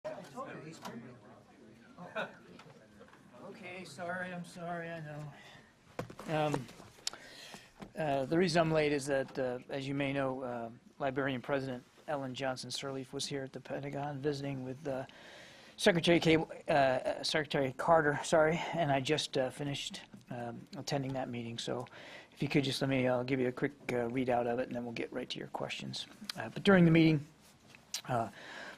Okay, I'm sorry, I know. The reason I'm late is that, as you may know, Librarian President Ellen Johnson Sirleaf was here at the Pentagon visiting with Secretary Carter, and I just finished attending that meeting. So if you could just I'll give you a quick readout of it, and then we'll get right to your questions. But during the meeting,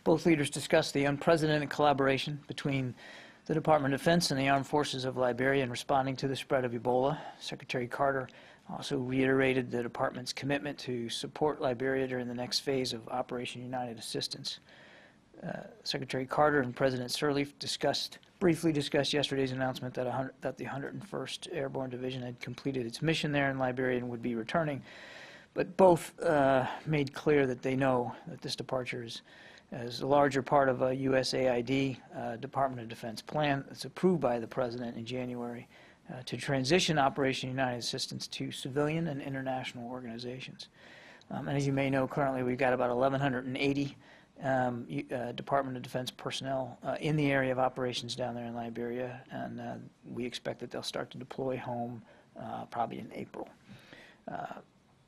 both leaders discussed the unprecedented collaboration between the Department of Defense and the Armed Forces of Liberia in responding to the spread of Ebola. Secretary Carter also reiterated the department's commitment to support Liberia during the next phase of Operation United Assistance. Secretary Carter and President Sirleaf briefly discussed yesterday's announcement that the 101st Airborne Division had completed its mission there in Liberia and would be returning. But both made clear that they know that this departure is a larger part of a USAID Department of Defense plan that's approved by the President in January to transition Operation United Assistance to civilian and international organizations. And as you may know, currently we've got about 1,180 Department of Defense personnel in the area of operations down there in Liberia, and we expect that they'll start to deploy home probably in April.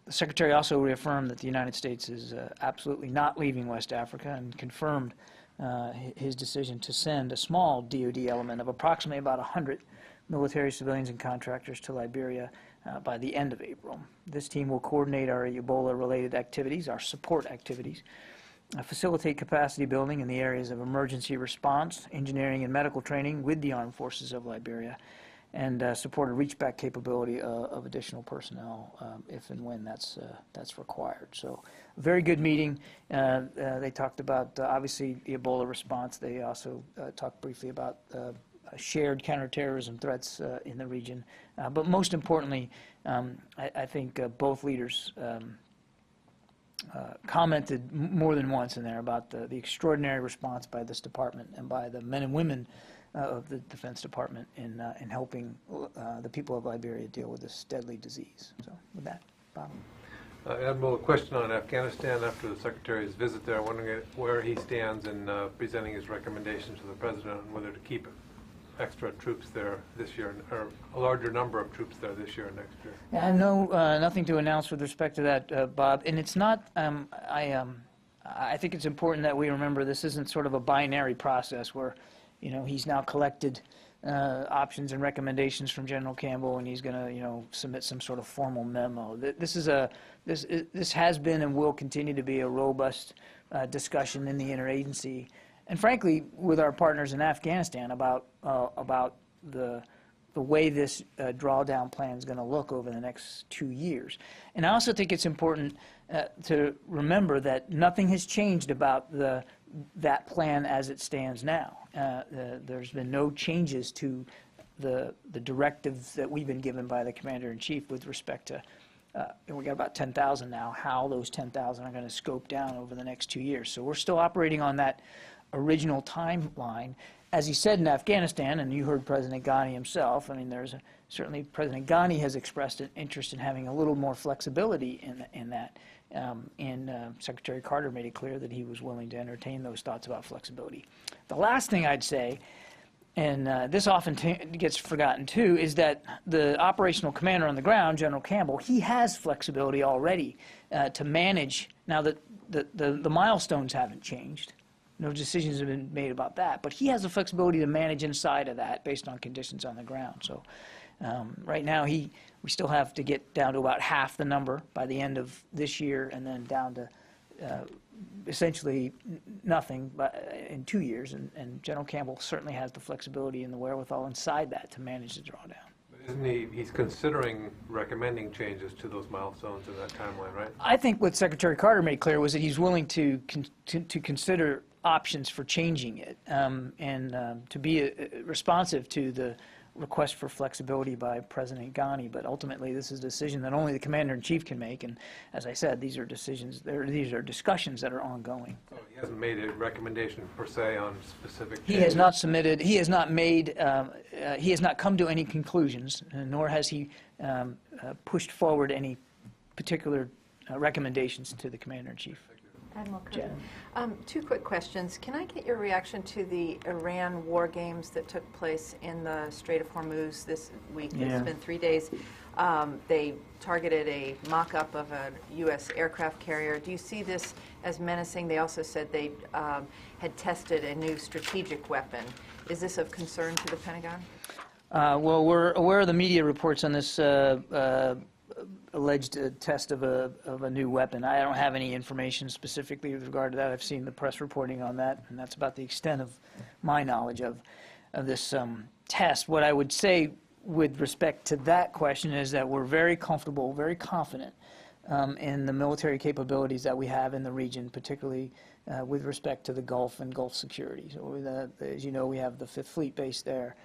The Secretary also reaffirmed that the United States is absolutely not leaving West Africa and confirmed his decision to send a small DoD element of approximately about 100 military, civilians, and contractors to Liberia by the end of April. This team will coordinate our Ebola-related activities, our support activities, facilitate capacity building in the areas of emergency response, engineering, and medical training with the Armed Forces of Liberia, and support a reach-back capability of additional personnel if and when that's required. So, a very good meeting. They talked about, obviously, the Ebola response. They also talked briefly about shared counterterrorism threats in the region. But most importantly, I think both leaders commented more than once in there about the extraordinary response by this department and by the men and women of the Defense Department in helping the people of Liberia deal with this deadly disease. So with that, Bob. Admiral, a question on Afghanistan after the Secretary's visit there, wondering where he stands in presenting his recommendations to the President on whether to keep extra troops there this year, or a larger number of troops there this year and next year. Yeah, no, nothing to announce with respect to that, Bob. And it's not, I think it's important that we remember this isn't sort of a binary process where, you know, he's now collected options and recommendations from General Campbell, and he's going to, you know, submit some sort of formal memo. This has been and will continue to be a robust discussion in the interagency, and frankly, with our partners in Afghanistan about the way this drawdown plan is going to look over the next 2 years. And I also think it's important to remember that nothing has changed about that plan as it stands now. There's been no changes to the directives that we've been given by the Commander-in-Chief with respect to, we got about 10,000 now, how those 10,000 are going to scope down over the next 2 years. So we're still operating on that original timeline. As he said in Afghanistan, and you heard President Ghani himself, I mean, certainly President Ghani has expressed an interest in having a little more flexibility in that. And Secretary Carter made it clear that he was willing to entertain those thoughts about flexibility. The last thing I'd say, and this often gets forgotten too, is that the operational commander on the ground, General Campbell, he has flexibility already to manage. Now that the milestones haven't changed, no decisions have been made about that, but he has the flexibility to manage inside of that based on conditions on the ground. So right now we still have to get down to about half the number by the end of this year, and then down to essentially nothing in 2 years. And General Campbell certainly has the flexibility and the wherewithal inside that to manage the drawdown. Isn't he's considering recommending changes to those milestones in that timeline, right? I think what Secretary Carter made clear was that he's willing to consider options for changing it and to be responsive to the request for flexibility by President Ghani. But ultimately, this is a decision that only the Commander-in-Chief can make. And as I said, these are decisions. These are discussions that are ongoing. So he hasn't made a recommendation per se on specific changes. He has not submitted. He has not made. He has not come to any conclusions, nor has he pushed forward any particular recommendations to the Commander-in-Chief. Admiral Kirby. Jen. Two quick questions. Can I get your reaction to the Iran war games that took place in the Strait of Hormuz this week? Yeah. It's been 3 days. They targeted a mock-up of a U.S. aircraft carrier. Do you see this as menacing? They also said they had tested a new strategic weapon. Is this of concern to the Pentagon? Well, we're aware of the media reports on this alleged test of a new weapon. I don't have any information specifically with regard to that. I've seen the press reporting on that, and that's about the extent of my knowledge of this test. What I would say with respect to that question is that we're very comfortable, very confident in the military capabilities that we have in the region, particularly with respect to the Gulf and Gulf security. So, as you know, we have the 5th Fleet base there.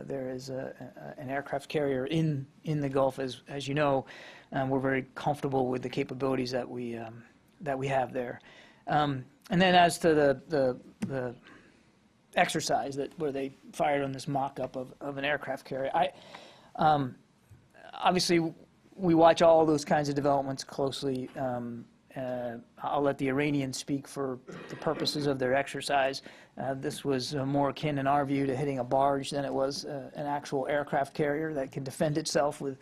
There is an aircraft carrier in the Gulf, as you know. We're very comfortable with the capabilities that we have there. And then as to the exercise where they fired on this mock-up of an aircraft carrier, obviously we watch all those kinds of developments closely. I'll let the Iranians speak for the purposes of their exercise. This was more akin, in our view, to hitting a barge than it was an actual aircraft carrier that can defend itself with,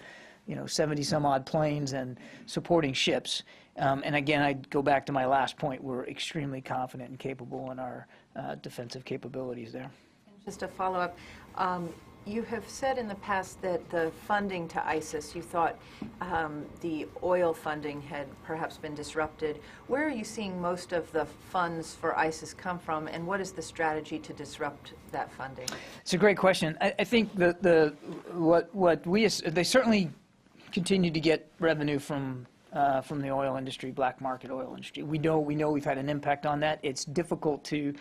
70-some-odd planes and supporting ships. And again, I go back to my last point. We're extremely confident and capable in our defensive capabilities there. And just a follow-up. You have said in the past that the funding to ISIS, you thought the oil funding had perhaps been disrupted. Where are you seeing most of the funds for ISIS come from, and what is the strategy to disrupt that funding? It's a great question. I think they certainly continue to get revenue from the oil industry, black market oil industry. We know we've had an impact on that. It's difficult to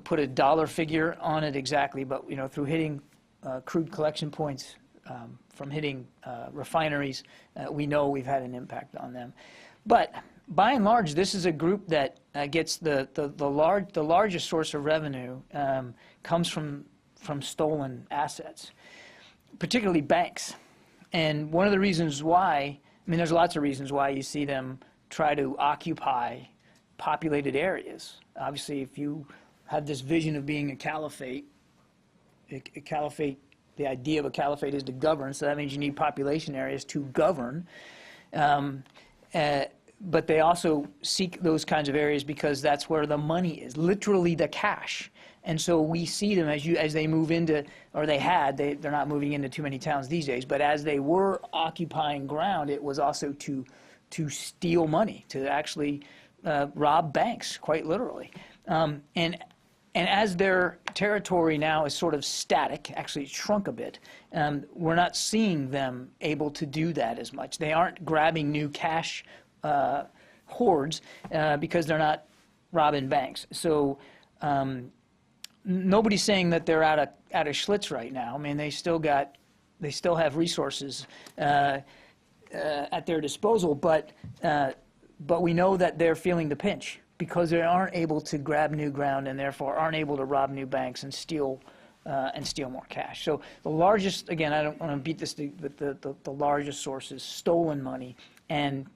put a dollar figure on it exactly, but through hitting crude collection points, from hitting refineries, we know we've had an impact on them. But by and large, this is a group that gets the largest source of revenue comes from stolen assets, particularly banks. And one of the reasons why, there's lots of reasons why you see them try to occupy populated areas. Obviously, if you have this vision of being a caliphate, the idea of a caliphate is to govern, so that means you need population areas to govern. But they also seek those kinds of areas because that's where the money is, literally the cash. And so we see them as they move into, or they're not moving into too many towns these days, but as they were occupying ground, it was also to steal money, to actually rob banks, quite literally. And as their territory now is sort of static, actually shrunk a bit, we're not seeing them able to do that as much. They aren't grabbing new cash hoards because they're not robbing banks. So nobody's saying that they're out of Schlitz right now. They still have resources at their disposal, but we know that they're feeling the pinch, because they aren't able to grab new ground and therefore aren't able to rob new banks and steal more cash. So the largest, again, I don't want to beat this, but the largest source is stolen money, and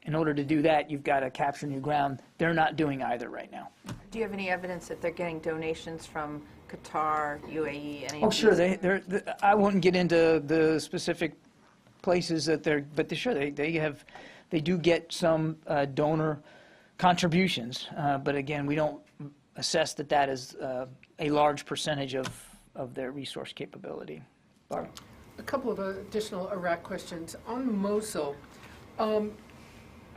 in order to do that, you've got to capture new ground. They're not doing either right now. Do you have any evidence that they're getting donations from Qatar, UAE, any? Oh, sure. I wouldn't get into the specific places that but sure, they do get some donor contributions, but again, we don't assess that is a large percentage of their resource capability. Barb? A couple of additional Iraq questions. On Mosul,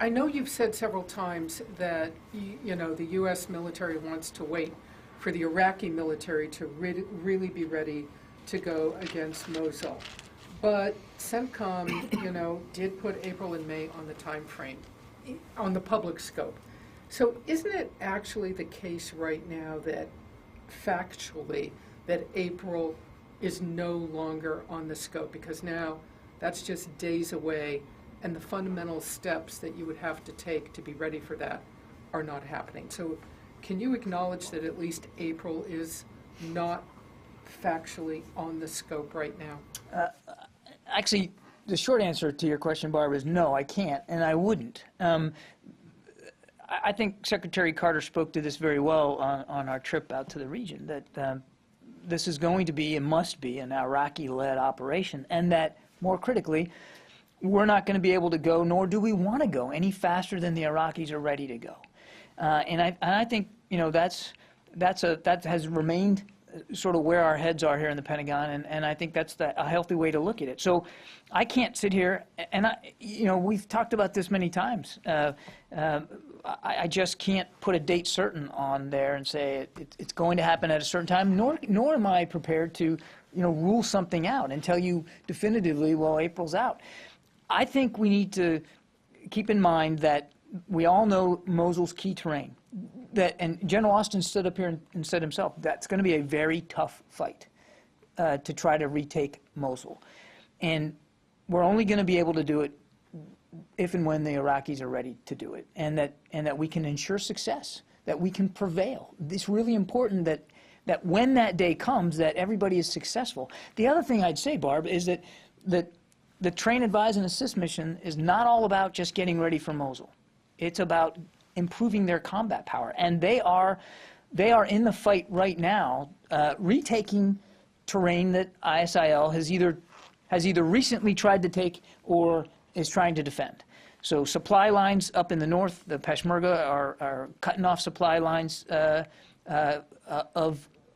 I know you've said several times that the U.S. military wants to wait for the Iraqi military to really be ready to go against Mosul. But CENTCOM, did put April and May on the time frame, on the public scope. So isn't it actually the case right now that factually that April is no longer on the scope, because now that's just days away and the fundamental steps that you would have to take to be ready for that are not happening? So can you acknowledge that at least April is not factually on the scope right now? Actually, the short answer to your question, Barb, is no, I can't, and I wouldn't. I think Secretary Carter spoke to this very well on our trip out to the region, that this is going to be and must be an Iraqi-led operation, and that, more critically, we're not going to be able to go, nor do we want to go, any faster than the Iraqis are ready to go. And I think, you know, that has remained sort of where our heads are here in the Pentagon, and I think that's a healthy way to look at it. So I can't sit here, and you know, we've talked about this many times. I just can't put a date certain on there and say it's going to happen at a certain time, nor am I prepared to, you know, rule something out and tell you definitively, well, April's out. I think we need to keep in mind that we all know Mosul's key terrain. And General Austin stood up here and said himself, that's going to be a very tough fight to try to retake Mosul. And we're only going to be able to do it if and when the Iraqis are ready to do it, and that we can ensure success, that we can prevail. It's really important that when that day comes, that everybody is successful. The other thing I'd say, Barb, is that the train, advise, and assist mission is not all about just getting ready for Mosul. It's about improving their combat power, and they are in the fight right now, retaking terrain that ISIL has either recently tried to take or is trying to defend. So supply lines up in the north, the Peshmerga are cutting off supply lines of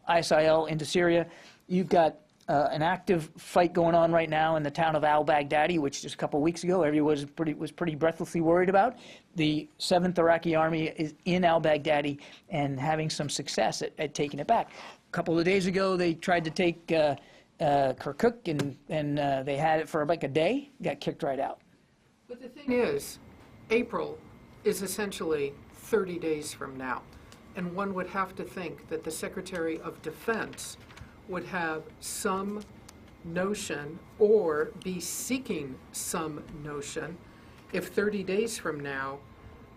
ISIL into Syria. You've got an active fight going on right now in the town of al-Baghdadi, which just a couple of weeks ago everyone was pretty breathlessly worried about. The 7th Iraqi Army is in al-Baghdadi and having some success at taking it back. A couple of days ago they tried to take Kirkuk, and they had it for like a day, got kicked right out. But the thing is, April is essentially 30 days from now, and one would have to think that the Secretary of Defense would have some notion or be seeking some notion if 30 days from now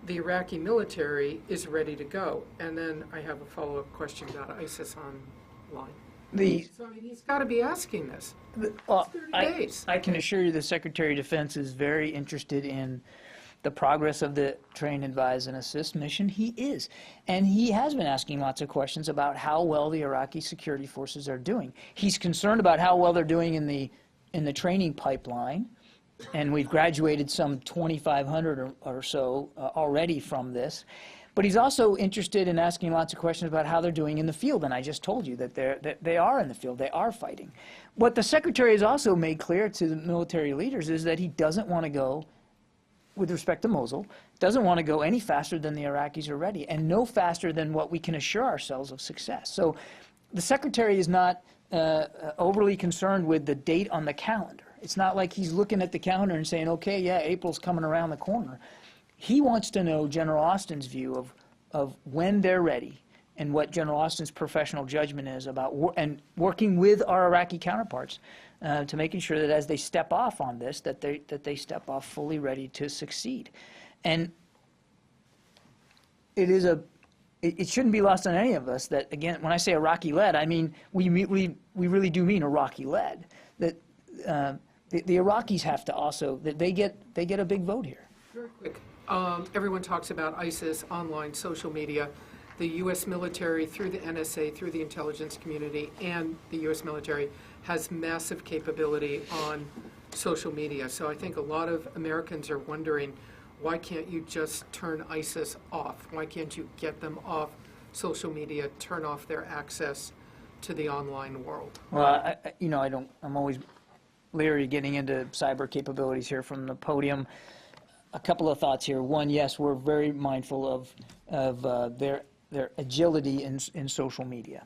the Iraqi military is ready to go. And then I have a follow-up question about ISIS online. So I mean, he's got to be asking this. Well, 30 days. I can assure you the Secretary of Defense is very interested in the progress of the train, advise, and assist mission. He is. And he has been asking lots of questions about how well the Iraqi security forces are doing. He's concerned about how well they're doing in the training pipeline. And we've graduated some 2,500 or so already from this. But he's also interested in asking lots of questions about how they're doing in the field. And I just told you that they are in the field. They are fighting. What the Secretary has also made clear to the military leaders is that he doesn't want to go, with respect to Mosul, doesn't want to go any faster than the Iraqis are ready, and no faster than what we can assure ourselves of success. So the Secretary is not overly concerned with the date on the calendar. It's not like he's looking at the calendar and saying, okay, yeah, April's coming around the corner. He wants to know General Austin's view of when they're ready and what General Austin's professional judgment is about and working with our Iraqi counterparts to making sure that as they step off on this, that they step off fully ready to succeed. And it shouldn't be lost on any of us that, again, when I say Iraqi-led, I mean we really do mean Iraqi-led. That the Iraqis have to also, that they get a big vote here. Very quick. Everyone talks about ISIS, online, social media. The U.S. military, through the NSA, through the intelligence community, and the U.S. military has massive capability on social media. So I think a lot of Americans are wondering, why can't you just turn ISIS off? Why can't you get them off social media, turn off their access to the online world? Well, I'm always leery getting into cyber capabilities here from the podium. A couple of thoughts here. One, yes, we're very mindful of their agility in social media,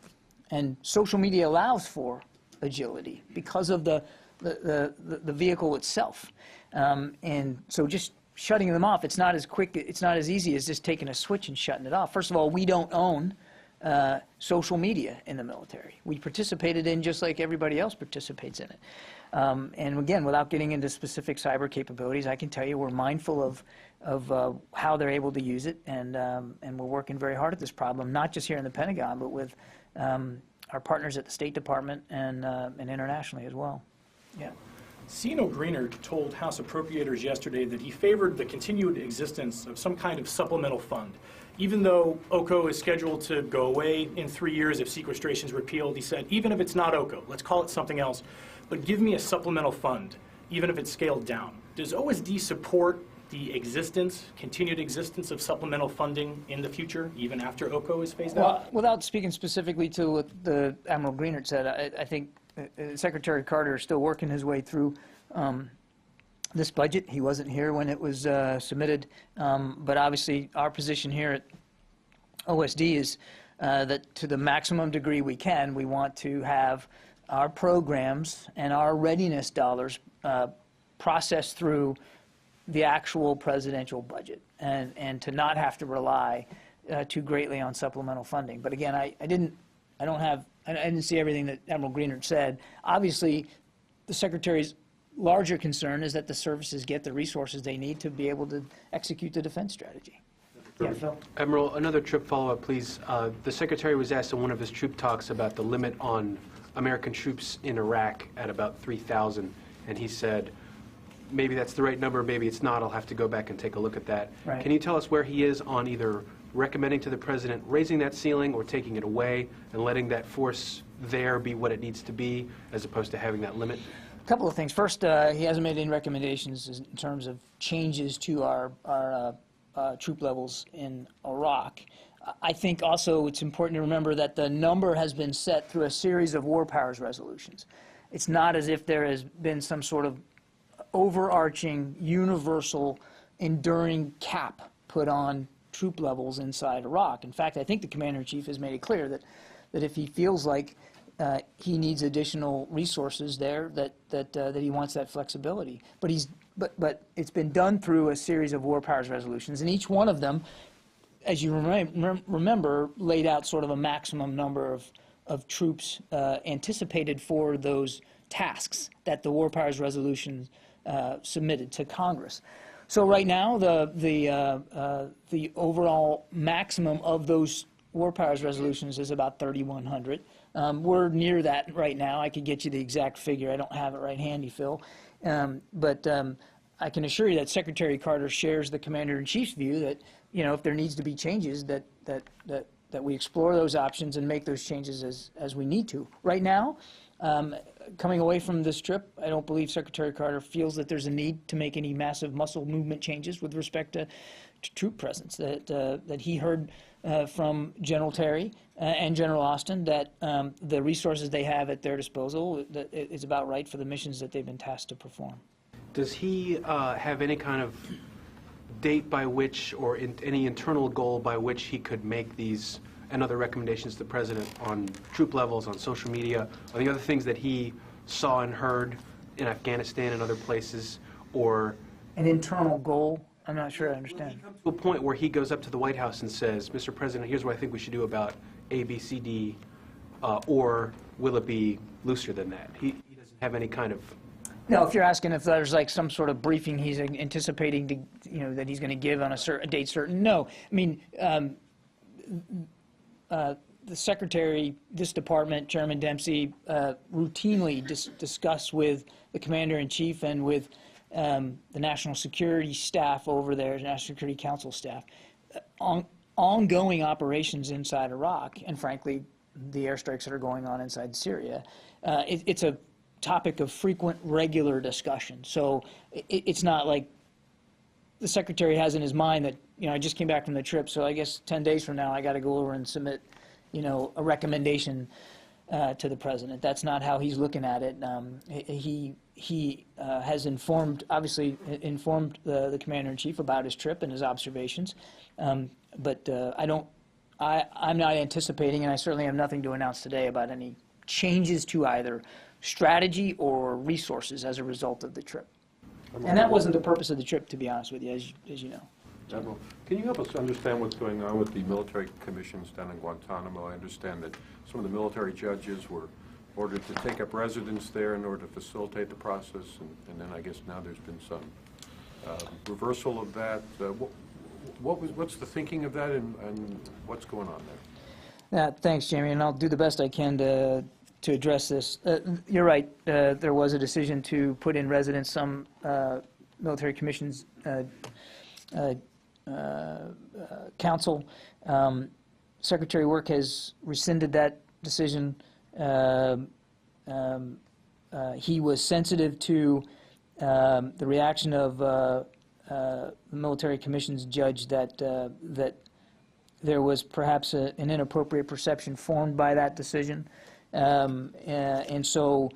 and social media allows for agility because of the vehicle itself, and so just shutting them off, it's not as quick, it's not as easy as just taking a switch and shutting it off. First of all, we don't own social media in the military. We participated in just like everybody else participates in it. And again, without getting into specific cyber capabilities, I can tell you we're mindful of how they're able to use it, and we're working very hard at this problem, not just here in the Pentagon, but with our partners at the State Department and internationally as well. Yeah. CNO Greener told House Appropriators yesterday that he favored the continued existence of some kind of supplemental fund. Even though OCO is scheduled to go away in 3 years if sequestration is repealed, he said, even if it's not OCO, let's call it something else, but give me a supplemental fund, even if it's scaled down. Does OSD support the continued existence of supplemental funding in the future, even after OCO is phased out? Well, without speaking specifically to what the Admiral Greenert said, I think Secretary Carter is still working his way through this budget. He wasn't here when it was submitted, but obviously our position here at OSD is that to the maximum degree we can, we want to have our programs and our readiness dollars processed through the actual presidential budget, and to not have to rely too greatly on supplemental funding. But again, I didn't see everything that Admiral Greenert said. Obviously, the Secretary's larger concern is that the services get the resources they need to be able to execute the defense strategy. Yeah, Phil? Admiral, another trip follow-up, please. The Secretary was asked in one of his troop talks about the limit on American troops in Iraq at about 3,000, and he said, maybe that's the right number, maybe it's not, I'll have to go back and take a look at that. Right. Can you tell us where he is on either recommending to the President raising that ceiling or taking it away and letting that force there be what it needs to be, as opposed to having that limit? A couple of things. First, he hasn't made any recommendations in terms of changes to our troop levels in Iraq. I think also it's important to remember that the number has been set through a series of war powers resolutions. It's not as if there has been some sort of overarching, universal, enduring cap put on troop levels inside Iraq. In fact, I think the Commander-in-Chief has made it clear that if he feels like he needs additional resources there, that he wants that flexibility. But it's been done through a series of war powers resolutions, and each one of them, as you remember, laid out sort of a maximum number of troops anticipated for those tasks that the war powers resolution submitted to Congress. So right now, the overall maximum of those war powers resolutions is about 3,100. We're near that right now. I could get you the exact figure. I don't have it right handy, Phil. But I can assure you that Secretary Carter shares the Commander-in-Chief's view that, if there needs to be changes, that we explore those options and make those changes as we need to. Right now, coming away from this trip, I don't believe Secretary Carter feels that there's a need to make any massive muscle movement changes with respect to troop presence. That he heard from General Terry and General Austin that the resources they have at their disposal is about right for the missions that they've been tasked to perform. Does he have any kind of date by which, or any internal goal by which he could make these and other recommendations to the President on troop levels, on social media, on the other things that he saw and heard in Afghanistan and other places, or An internal goal? I'm not sure I understand. to a point where he goes up to the White House and says, Mr. President, here's what I think we should do about A, B, C, D, or will it be looser than that? He doesn't have any kind of... No, if you're asking if there's like some sort of briefing he's anticipating to, that he's going to give on a date certain, no. I mean, the Secretary, this department, Chairman Dempsey, routinely discuss with the Commander-in-Chief and with the National Security staff over there, National Security Council staff, ongoing operations inside Iraq, and frankly, the airstrikes that are going on inside Syria. It's a topic of frequent, regular discussion. So it's not like the Secretary has in his mind that, I just came back from the trip, so I guess 10 days from now I got to go over and submit, a recommendation to the President. That's not how he's looking at it. He has obviously informed the Commander-in-Chief about his trip and his observations, but I'm not anticipating, and I certainly have nothing to announce today about any changes to either strategy or resources as a result of the trip. And that wasn't the purpose of the trip, to be honest with you, as you know. Admiral, can you help us understand what's going on with the military commissions down in Guantanamo? I understand that some of the military judges were ordered to take up residence there in order to facilitate the process, and then I guess now there's been some reversal of that. What's the thinking of that, and what's going on there? Thanks, Jamie, and I'll do the best I can to to address this. You're right. There was a decision to put in residence some military commissions council. Secretary Work has rescinded that decision. He was sensitive to the reaction of the military commissions judge that that there was perhaps an inappropriate perception formed by that decision, and so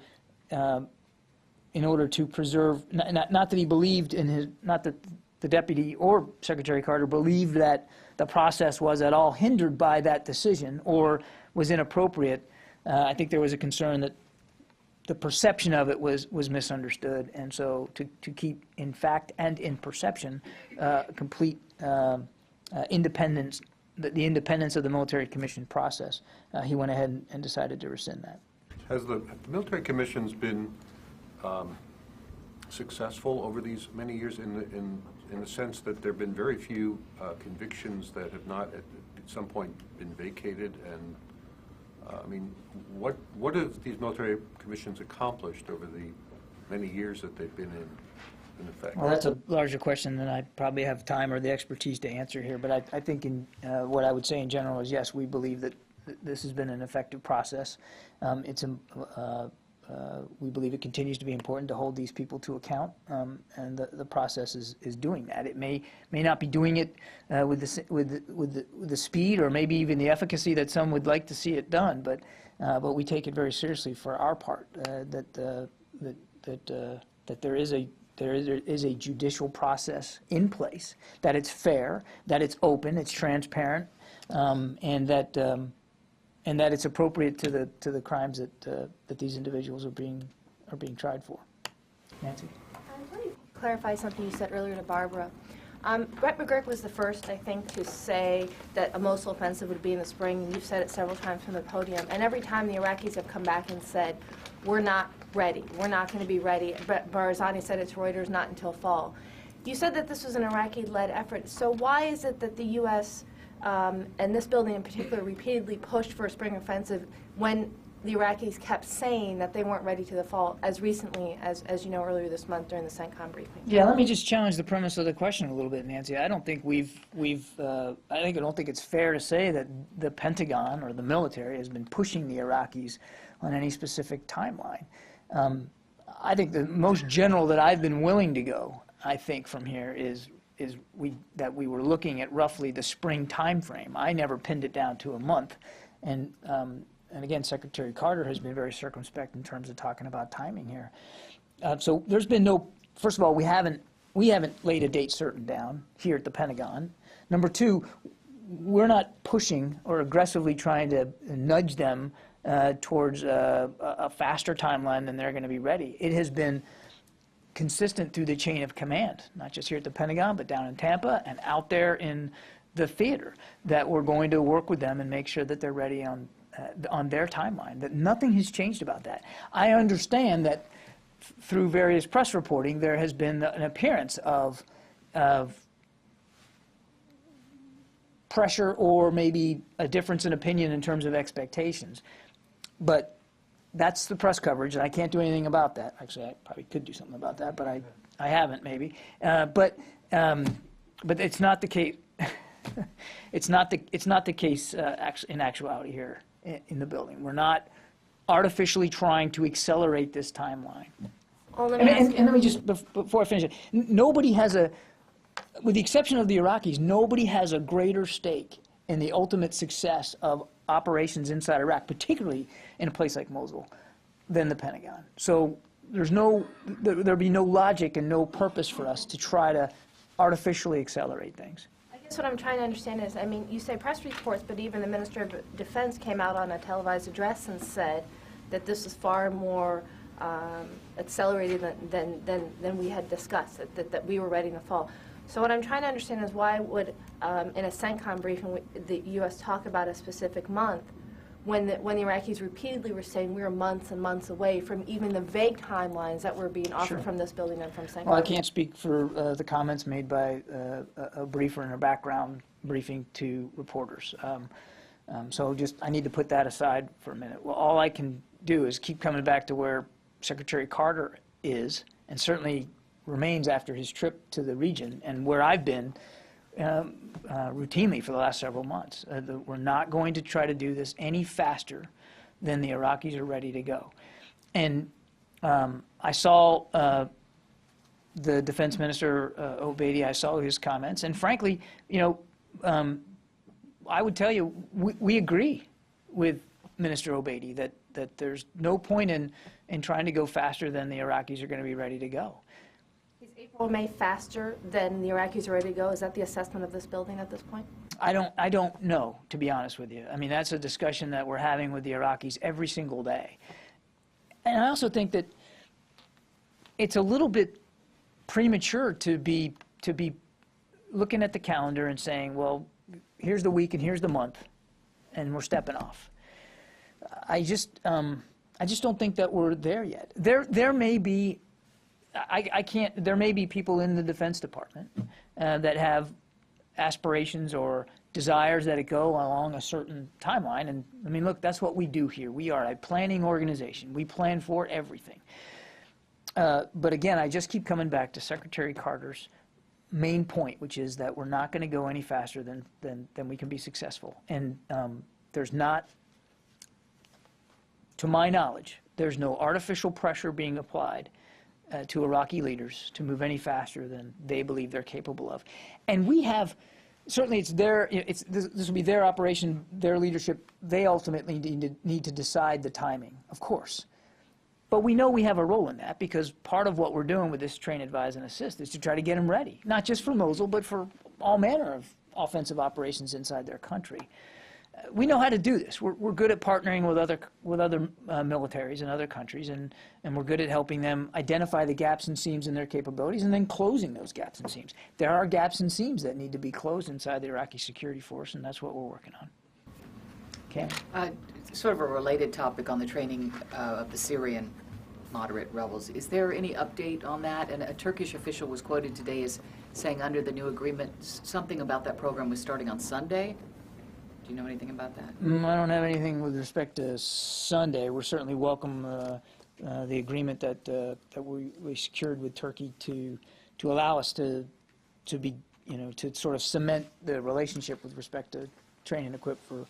in order to preserve, not that he believed in his, not that the deputy or Secretary Carter believed that the process was at all hindered by that decision or was inappropriate. I think there was a concern that the perception of it was misunderstood, and so to keep in fact and in perception complete independence, the independence of the military commission process, he went ahead and decided to rescind that. Has the military commissions been successful over these many years in the sense that there have been very few convictions that have not at some point been vacated? And I mean, what have these military commissions accomplished over the many years that they've been in effect? Well, that's a larger question than I probably have time or the expertise to answer here, but I think in what I would say in general is yes, we believe that this has been an effective process. We believe it continues to be important to hold these people to account, and the process is doing that. It may not be doing it with the speed or maybe even the efficacy that some would like to see it done, but we take it very seriously for our part that there is a judicial process in place, that it's fair, that it's open, it's transparent, and that it's appropriate to the crimes that these individuals are being tried for. Nancy? Let me clarify something you said earlier to Barbara. Brett McGurk was the first, I think, to say that a Mosul offensive would be in the spring, and you've said it several times from the podium. And every time the Iraqis have come back and said, we're not ready, we're not going to be ready. Brett Barzani said it to Reuters, not until fall. You said that this was an Iraqi-led effort. So why is it that the U.S. And this building in particular repeatedly pushed for a spring offensive when the Iraqis kept saying that they weren't ready to the fall as recently as you know, earlier this month during the Pentagon Briefing? Yeah, let me just challenge the premise of the question a little bit, Nancy. I don't think I don't think it's fair to say that the Pentagon or the military has been pushing the Iraqis on any specific timeline. I think the most general that I've been willing to go, I think, from here is that we were looking at roughly the spring time frame. I never pinned it down to a month, and again, Secretary Carter has been very circumspect in terms of talking about timing here. So there's been no. First of all, we haven't laid a date certain down here at the Pentagon. Number two, we're not pushing or aggressively trying to nudge them towards a faster timeline than they're going to be ready. It has been consistent through the chain of command, not just here at the Pentagon, but down in Tampa and out there in the theater, that we're going to work with them and make sure that they're ready on their timeline, that nothing has changed about that. I understand that through various press reporting, there has been an appearance of pressure or maybe a difference in opinion in terms of expectations. But that's the press coverage, and I can't do anything about that. Actually, I probably could do something about that, but I haven't maybe. But it's not the case. It's not the case in actuality here in the building. We're not artificially trying to accelerate this timeline. Well, And let me just, before I finish it, nobody has with the exception of the Iraqis, nobody has a greater stake in the ultimate success of operations inside Iraq, particularly in a place like Mosul, than the Pentagon. So there'd be no logic and no purpose for us to try to artificially accelerate things. I guess what I'm trying to understand is, I mean, you say press reports, but even the Minister of Defense came out on a televised address and said that this is far more accelerated than we had discussed, that we were ready in the fall. So what I'm trying to understand is why would, in a CENTCOM briefing, the U.S. talk about a specific month when the Iraqis repeatedly were saying we were months and months away from even the vague timelines that were being offered from this building and from CENTCOM? Well, I can't speak for the comments made by a briefer in a background briefing to reporters. So I need to put that aside for a minute. Well, all I can do is keep coming back to where Secretary Carter is, and certainly remains after his trip to the region, and where I've been routinely for the last several months. We're not going to try to do this any faster than the Iraqis are ready to go. And I saw the Defense Minister, Obeidi, I saw his comments, and frankly, I would tell you, we agree with Minister Obeidi that there's no point in trying to go faster than the Iraqis are going to be ready to go. Is April or May faster than the Iraqis are ready to go? Is that the assessment of this building at this point? I don't know, to be honest with you. I mean, that's a discussion that we're having with the Iraqis every single day. And I also think that it's a little bit premature to be looking at the calendar and saying, well, here's the week and here's the month, and we're stepping off. I just don't think that we're there yet. There may be, there may be people in the Defense Department that have aspirations or desires that go along a certain timeline. And I mean, look, that's what we do here. We are a planning organization. We plan for everything. But again, I just keep coming back to Secretary Carter's main point, which is that we're not going to go any faster than we can be successful. And there's not, to my knowledge, there's no artificial pressure being applied to Iraqi leaders to move any faster than they believe they're capable of. And we have, certainly this will be their operation, their leadership. They ultimately need to decide the timing, of course. But we know we have a role in that, because part of what we're doing with this train, advise, and assist is to try to get them ready, not just for Mosul, but for all manner of offensive operations inside their country. We know how to do this. We're good at partnering with other militaries in other countries, and we're good at helping them identify the gaps and seams in their capabilities and then closing those gaps and seams. There are gaps and seams that need to be closed inside the Iraqi security force, and that's what we're working on. Okay. Sort of a related topic on the training of the Syrian moderate rebels. Is there any update on that? And a Turkish official was quoted today as saying under the new agreement something about that program was starting on Sunday. Do you know anything about that? I don't have anything with respect to Sunday. We're certainly welcome the agreement that we secured with Turkey to allow us to be, to sort of cement the relationship with respect to train and equip for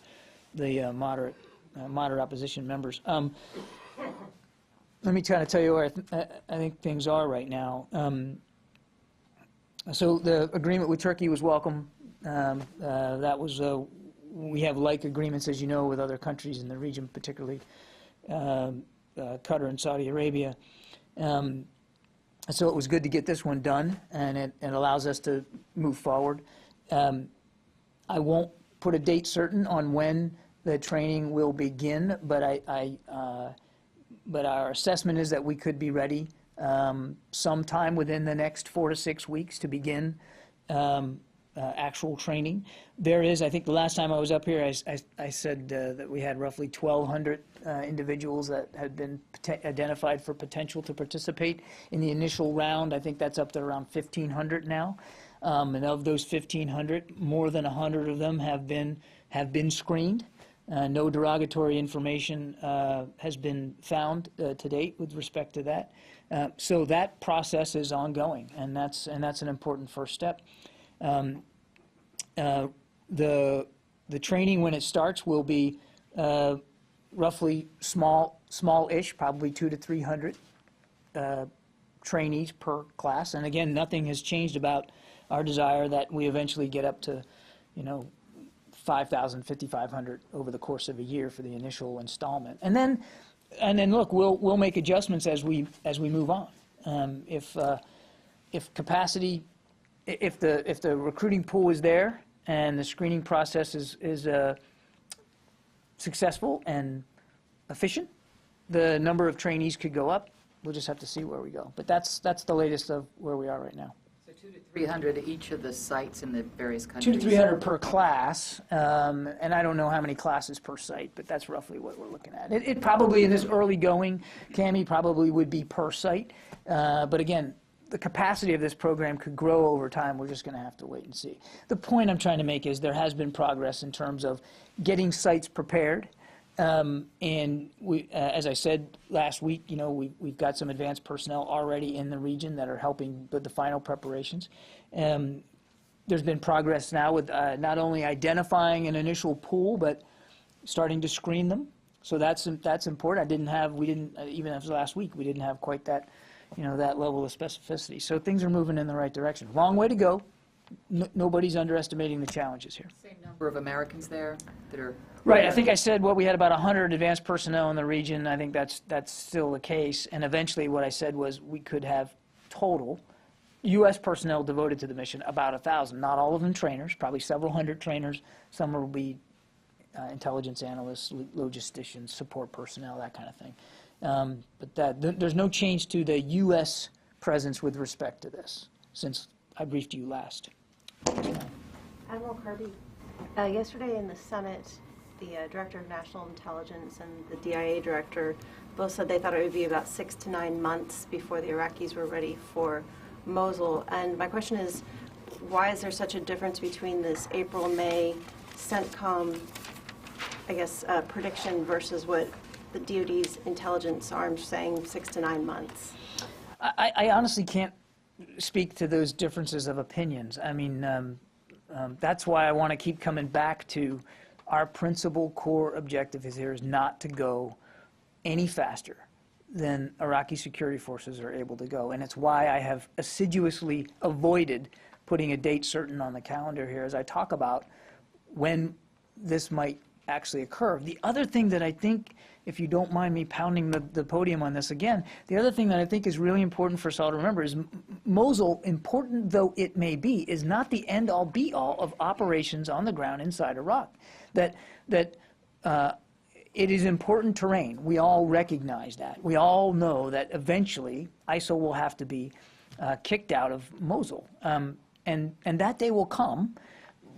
the moderate opposition members. Let me try to tell you where I think things are right now. So the agreement with Turkey was welcome. That was we have like agreements, as you know, with other countries in the region, particularly Qatar and Saudi Arabia. So it was good to get this one done, and it allows us to move forward. I won't put a date certain on when the training will begin, but but our assessment is that we could be ready sometime within the next 4 to 6 weeks to begin actual training. There is, I think the last time I was up here, I said that we had roughly 1,200 individuals that had been identified for potential to participate in the initial round. I think that's up to around 1,500 now. And of those 1,500, more than 100 of them have been screened. No derogatory information has been found to date with respect to that. So that process is ongoing, and that's an important first step. The training, when it starts, will be roughly small-ish, probably 200 to 300 trainees per class. And again, nothing has changed about our desire that we eventually get up to, 5,000, 5,500 over the course of a year for the initial installment. And then look, we'll make adjustments as we move on. If capacity, if the recruiting pool is there and the screening process is successful and efficient, the number of trainees could go up. We'll just have to see where we go. But that's the latest of where we are right now. 200 to 300 at each of the sites in the various countries? 200 to 300 per class, and I don't know how many classes per site, but that's roughly what we're looking at. It probably, in this early going, Cami, probably would be per site, but again, the capacity of this program could grow over time. We're just going to have to wait and see. The point I'm trying to make is there has been progress in terms of getting sites prepared And we, as I said last week, you know, we've got some advanced personnel already in the region that are helping with the final preparations. There's been progress now with not only identifying an initial pool, but starting to screen them. So that's important. We didn't even as last week, we didn't have quite that, you know, that level of specificity. So things are moving in the right direction. Long way to go. Nobody's underestimating the challenges here. Same number of Americans there that are... Right. I think I said we had about 100 advanced personnel in the region. I think that's still the case. And eventually, what I said was we could have total U.S. personnel devoted to the mission about 1,000. Not all of them trainers. Probably several hundred trainers. Some will be intelligence analysts, logisticians, support personnel, that kind of thing. But there's no change to the U.S. presence with respect to this since I briefed you last. Admiral Kirby, yesterday in the Senate, the Director of National Intelligence and the DIA Director both said they thought it would be about 6 to 9 months before the Iraqis were ready for Mosul. And my question is, why is there such a difference between this April-May CENTCOM, I guess, prediction versus what the DoD's intelligence arm's saying 6 to 9 months? I honestly can't speak to those differences of opinions. I mean, that's why I want to keep coming back to our principal core objective here is not to go any faster than Iraqi security forces are able to go. And it's why I have assiduously avoided putting a date certain on the calendar here as I talk about when this might actually occur. The other thing that I think, if you don't mind me pounding the podium on this again, the other thing that I think is really important for us all to remember is Mosul, important though it may be, is not the end-all be-all of operations on the ground inside Iraq. That it is important terrain. We all recognize that. We all know that eventually ISIL will have to be kicked out of Mosul. And that day will come,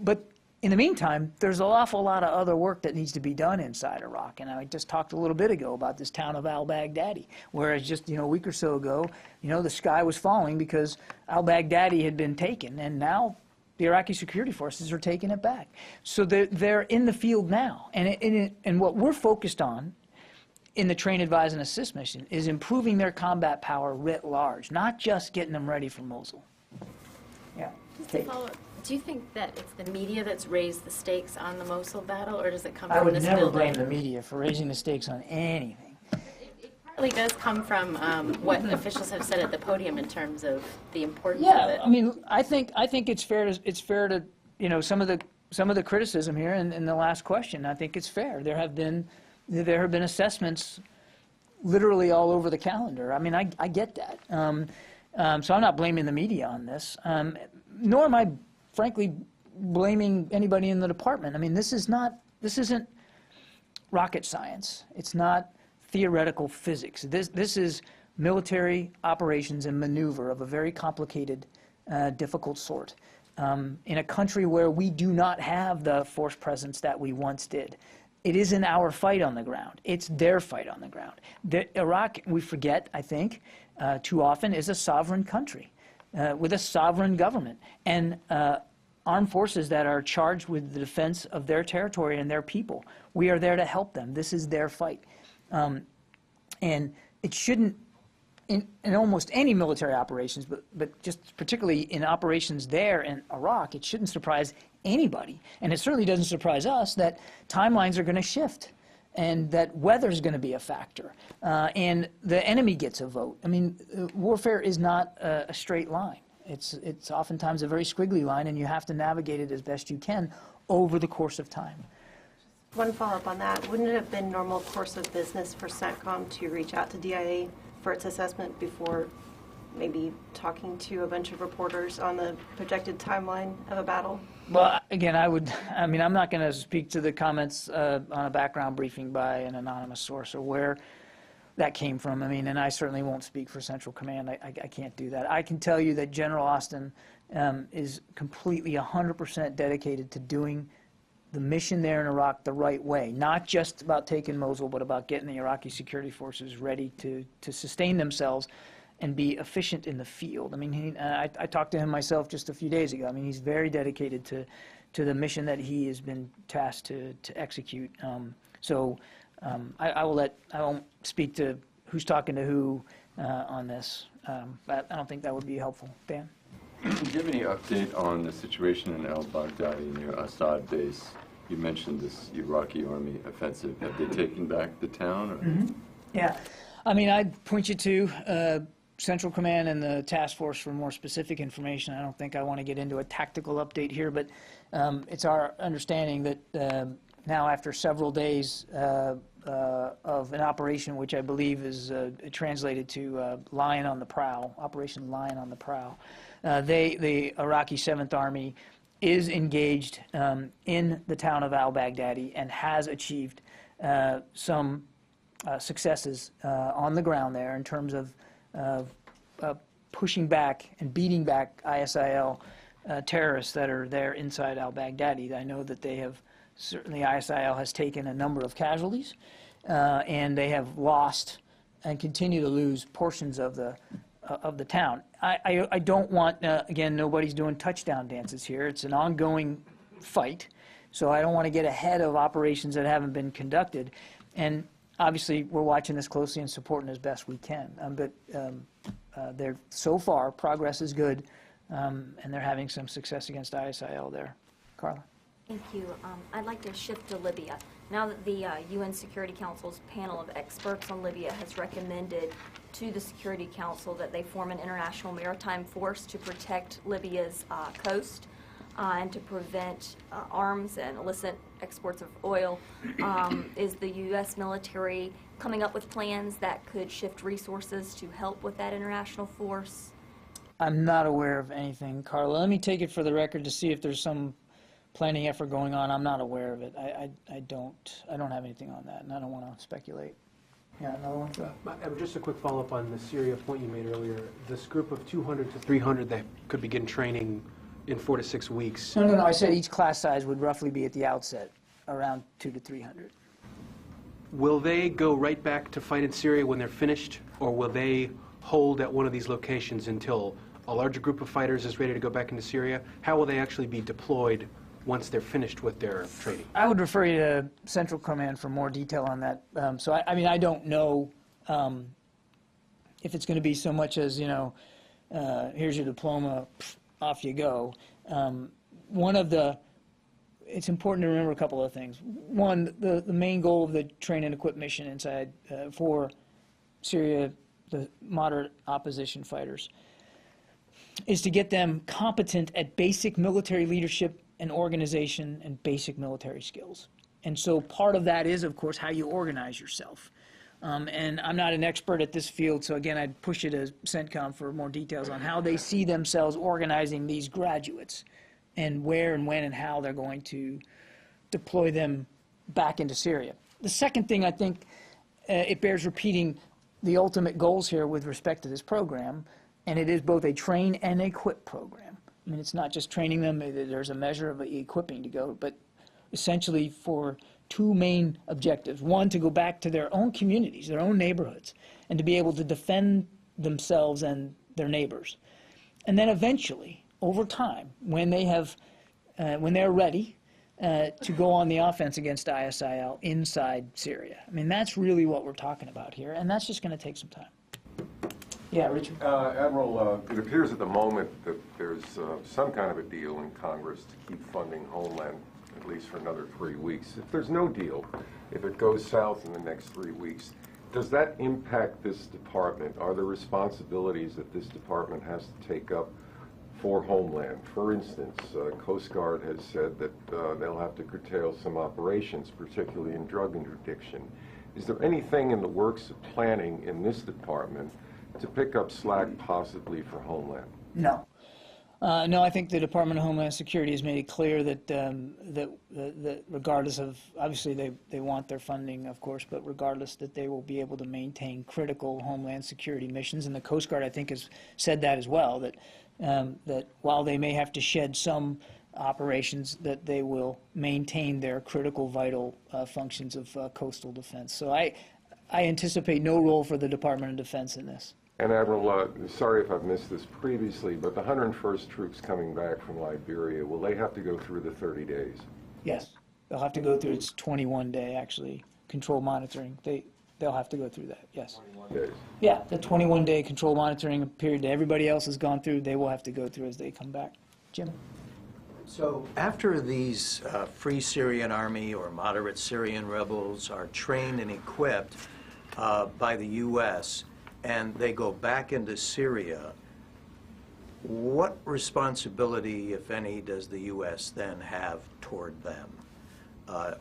but in the meantime, there's an awful lot of other work that needs to be done inside Iraq. And I just talked a little bit ago about this town of al-Baghdadi, whereas just a week or so ago, the sky was falling because al-Baghdadi had been taken, and now the Iraqi security forces are taking it back. So they're in the field now. And what we're focused on in the Train, Advise, and Assist mission is improving their combat power writ large, not just getting them ready for Mosul. Yeah. Just to follow up, do you think that it's the media that's raised the stakes on the Mosul battle, or does it come from this building? I would never blame the media for raising the stakes on anything. It partly does come from what officials have said at the podium in terms of the importance of it. Yeah, I mean, I think it's fair to some of the criticism here in the last question. I think it's fair. There have been assessments literally all over the calendar. I mean, I get that. So I'm not blaming the media on this, nor am I, frankly, blaming anybody in the department. I mean, this isn't rocket science. It's not theoretical physics. This is military operations and maneuver of a very complicated, difficult sort. In a country where we do not have the force presence that we once did. It isn't our fight on the ground. It's their fight on the ground. Iraq, we forget, I think, too often, is a sovereign country with a sovereign government and armed forces that are charged with the defense of their territory and their people. We are there to help them. This is their fight. And it shouldn't, in almost any military operations, but just particularly in operations there in Iraq, it shouldn't surprise anybody. And it certainly doesn't surprise us that timelines are going to shift and that weather's going to be a factor. And the enemy gets a vote. I mean, warfare is not a straight line. It's oftentimes a very squiggly line, and you have to navigate it as best you can over the course of time. One follow-up on that. Wouldn't it have been normal course of business for CENTCOM to reach out to DIA for its assessment before maybe talking to a bunch of reporters on the projected timeline of a battle? Well, again, I'm not going to speak to the comments on a background briefing by an anonymous source or where that came from. I mean, and I certainly won't speak for Central Command. I can't do that. I can tell you that General Austin is completely 100% dedicated to doing the mission there in Iraq the right way, not just about taking Mosul, but about getting the Iraqi security forces ready to sustain themselves and be efficient in the field. I mean, I talked to him myself just a few days ago. I mean, he's very dedicated to the mission that he has been tasked to execute. So I won't speak to who's talking to who on this, but I don't think that would be helpful. Dan? Do you have any update on the situation in al-Baghdadi near Assad base? You mentioned this Iraqi army offensive. Have they taken back the town? Or? Yeah. I mean, I'd point you to Central Command and the task force for more specific information. I don't think I want to get into a tactical update here, but it's our understanding that now after several days of an operation, which I believe is translated to Lion on the Prowl, Operation Lion on the Prowl, the Iraqi 7th Army is engaged in the town of al-Baghdadi and has achieved some successes on the ground there in terms of pushing back and beating back ISIL terrorists that are there inside al-Baghdadi. I know that they have, certainly ISIL has taken a number of casualties, and they have lost and continue to lose portions of the town. I don't want, again, nobody's doing touchdown dances here. It's an ongoing fight, so I don't want to get ahead of operations that haven't been conducted. And obviously, we're watching this closely and supporting as best we can. But so far, progress is good, and they're having some success against ISIL there. Carla? Thank you. I'd like to shift to Libya. Now that the UN Security Council's panel of experts on Libya has recommended to the Security Council that they form an international maritime force to protect Libya's coast and to prevent arms and illicit exports of oil, is the U.S. military coming up with plans that could shift resources to help with that international force? I'm not aware of anything, Carla. Let me take it for the record to see if there's some planning effort going on. I'm not aware of it. I don't have anything on that, and I don't want to speculate. Yeah, another one? Just a quick follow-up on the Syria point you made earlier. This group of 200 to 300 that could begin training in 4 to 6 weeks. No. I said each class size would roughly be at the outset around 200 to 300. Will they go right back to fight in Syria when they're finished, or will they hold at one of these locations until a larger group of fighters is ready to go back into Syria? How will they actually be deployed once they're finished with their training? I would refer you to Central Command for more detail on that. I mean, I don't know if it's going to be so much as, here's your diploma, off you go. It's important to remember a couple of things. One, the main goal of the train and equip mission inside for Syria, the moderate opposition fighters, is to get them competent at basic military leadership and organization and basic military skills. And so part of that is, of course, how you organize yourself. And I'm not an expert at this field, so again, I'd push you to CENTCOM for more details on how they see themselves organizing these graduates and where and when and how they're going to deploy them back into Syria. The second thing, I think it bears repeating the ultimate goals here with respect to this program, and it is both a train and equip program. I mean, it's not just training them, there's a measure of equipping to go, but essentially for two main objectives. One, to go back to their own communities, their own neighborhoods, and to be able to defend themselves and their neighbors. And then eventually, over time, when they're ready to go on the offense against ISIL inside Syria. I mean, that's really what we're talking about here, and that's just going to take some time. Yeah, Richard? Admiral, it appears at the moment that there's some kind of a deal in Congress to keep funding Homeland at least for another 3 weeks. If there's no deal, if it goes south in the next 3 weeks, does that impact this department? Are there responsibilities that this department has to take up for Homeland? For instance, Coast Guard has said that they'll have to curtail some operations, particularly in drug interdiction. Is there anything in the works of planning in this department to pick up slack possibly for Homeland? No. No, I think the Department of Homeland Security has made it clear that regardless of, obviously they want their funding, of course, but regardless that they will be able to maintain critical Homeland Security missions. And the Coast Guard, I think, has said that as well, that while they may have to shed some operations, that they will maintain their critical, vital functions of coastal defense. So I anticipate no role for the Department of Defense in this. And Admiral, sorry if I've missed this previously, but the 101st troops coming back from Liberia, will they have to go through the 30 days? Yes. They'll have to go through its 21-day, actually, control monitoring. They'll have to go through that, yes. 21 days. Yeah, the 21-day control monitoring period that everybody else has gone through, they will have to go through as they come back. Jim? So after these Free Syrian Army or moderate Syrian rebels are trained and equipped by the U.S. and they go back into Syria, what responsibility, if any, does the U.S. then have toward them?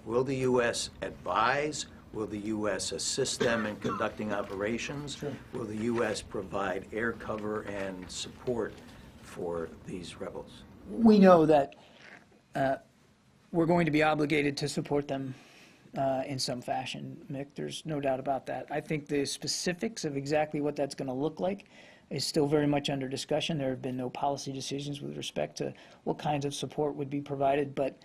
Will the U.S. advise? Will the U.S. assist them in conducting operations? Sure. Will the U.S. provide air cover and support for these rebels? We know that we're going to be obligated to support them in some fashion, Mick. There's no doubt about that. I think the specifics of exactly what that's going to look like is still very much under discussion. There have been no policy decisions with respect to what kinds of support would be provided, but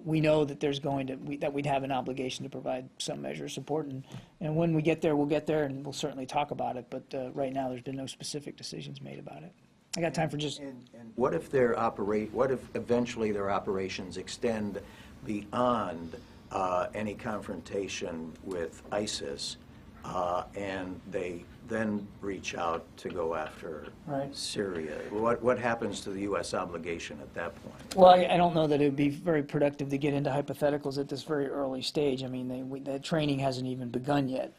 we know that there's that we'd have an obligation to provide some measure of support, and when we get there, we'll get there, and we'll certainly talk about it. But right now, there's been no specific decisions made about it. I got time for just. And what if what if eventually their operations extend beyond any confrontation with ISIS, and they then reach out to go after Syria? What happens to the U.S. obligation at that point? Well, I don't know that it would be very productive to get into hypotheticals at this very early stage. I mean, the training hasn't even begun yet.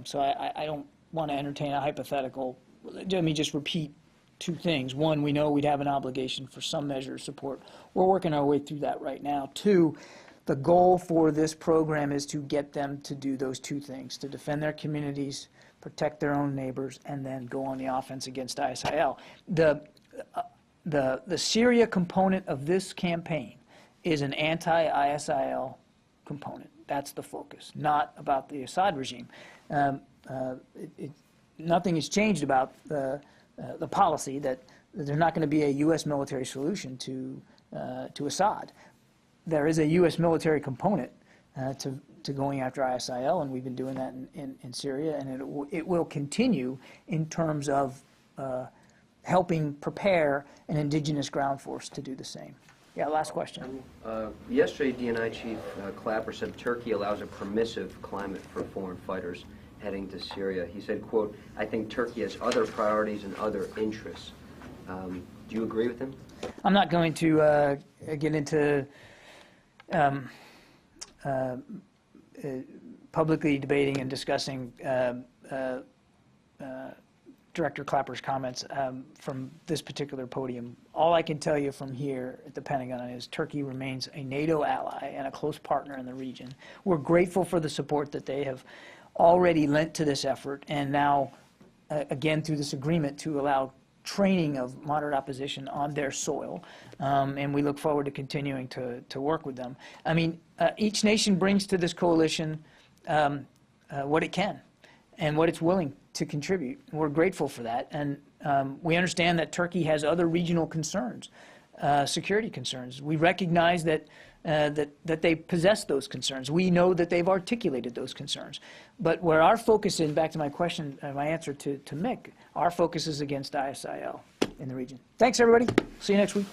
So I don't want to entertain a hypothetical. Let me just repeat two things. One, we know we'd have an obligation for some measure of support. We're working our way through that right now. Two, the goal for this program is to get them to do those two things, to defend their communities, protect their own neighbors, and then go on the offense against ISIL. The Syria component of this campaign is an anti-ISIL component. That's the focus, not about the Assad regime. Nothing has changed about the policy that there's not going to be a U.S. military solution to Assad. There is a U.S. military component to going after ISIL, and we've been doing that in Syria, and it will continue in terms of helping prepare an indigenous ground force to do the same. Yeah, last question. Yesterday, DNI Chief Clapper said Turkey allows a permissive climate for foreign fighters heading to Syria. He said, quote, "I think Turkey has other priorities and other interests." Do you agree with him? I'm not going to get into publicly debating and discussing Director Clapper's comments from this particular podium. All I can tell you from here at the Pentagon is Turkey remains a NATO ally and a close partner in the region. We're grateful for the support that they have already lent to this effort, and now, again, through this agreement to allow training of moderate opposition on their soil, and we look forward to continuing to work with them. I mean, each nation brings to this coalition what it can and what it's willing to contribute. We're grateful for that, and we understand that Turkey has other regional concerns, security concerns. We recognize that they possess those concerns. We know that they've articulated those concerns. But where our focus is, back to my question, my answer to Mick, our focus is against ISIL in the region. Thanks, everybody. See you next week.